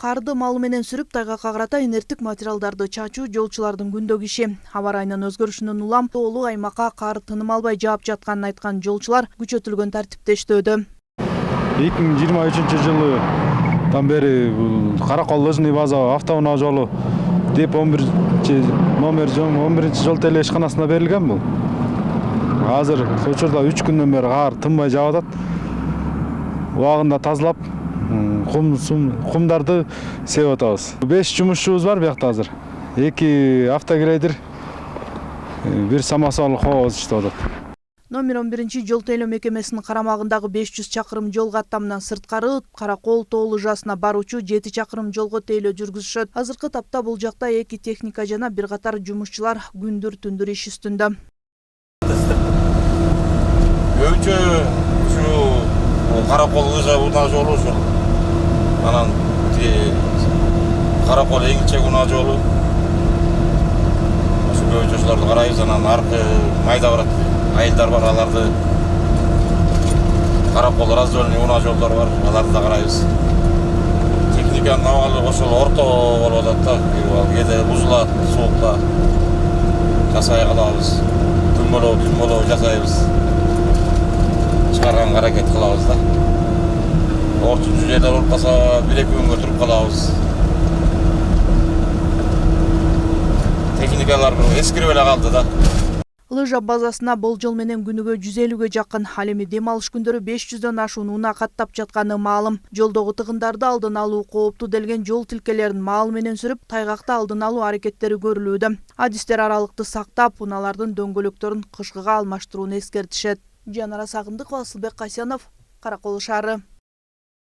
Карды малы менен сүрүп тайгакка карата инерттик материалдарды чачуу жолчулардын күндөгү иши. Аба райынын өзгөрүшүнөн улам тоолуу аймакка кар тыным албай жаап жатканын айткан жолчулар күчөтүлгөн тартипте иштөөдө. 2023-жылдан бери бул Каракол лыжный база автоунаа жолу деп 11 жол теле ишканасына берилген бул. Азыр учурда 3 күндөн бери кар тынбай жаап атат. Убагында тазалап кумдарды себип атабыз. 5 жумушчубуз бар биякта азыр. 2 автогрейдер, 1 самосвал хооз иштеп атат. Номер 11 жол тейлөө мекемесинин карамагындагы 500 чакырым жол каттамынан сырткары Каракол тоо лыжасына баруучу 7 чакырым жолго тейлөө жүргүзүшөт. Азыркы тапта бул жакта 2 техника жана бир катар жумушчулар күндүр түндүр иш үстүндө. Көбүнчө Каракол лыжа унаа жолу ушул. Анан Каракол эңичек унаа жолу. Ошо көбүнчө ошолорду карайбыз. Анан аркы майда барат айылдар бар, аларды Каракол раздольный унаа жолдор бар, аларды да карайбыз. Техниканын абалы ошол орто болуп атат да. Кээде бузулат, суукта жасай калабыз. Түнмөлөө жасайбыз. Чыгарганга аракет кылабыз да. Ортунчу жерлер болуп калса 1-2 күнгө туруп калабыз. Техникалар эскирип эле калды да. Лыжа базасына болжол менен күнүгө 150ге жакын, ал эми дем алыш күндөрү 500дөн ашуун унаа каттап жатканы маалым. Жолдогу тыгындарды алдын алуу кооптуу делген жол тилкелерин маал менен сүрүп, тайгакта алдын алуу аракеттери көрүлүүдө. Адистер аралыкты сактап, унаалардын дөңгөлөктөрүн кышкыга алмаштырууну эскертишет. Жанара Сагындыкова, Асылбек Касянов, Каракол шаары.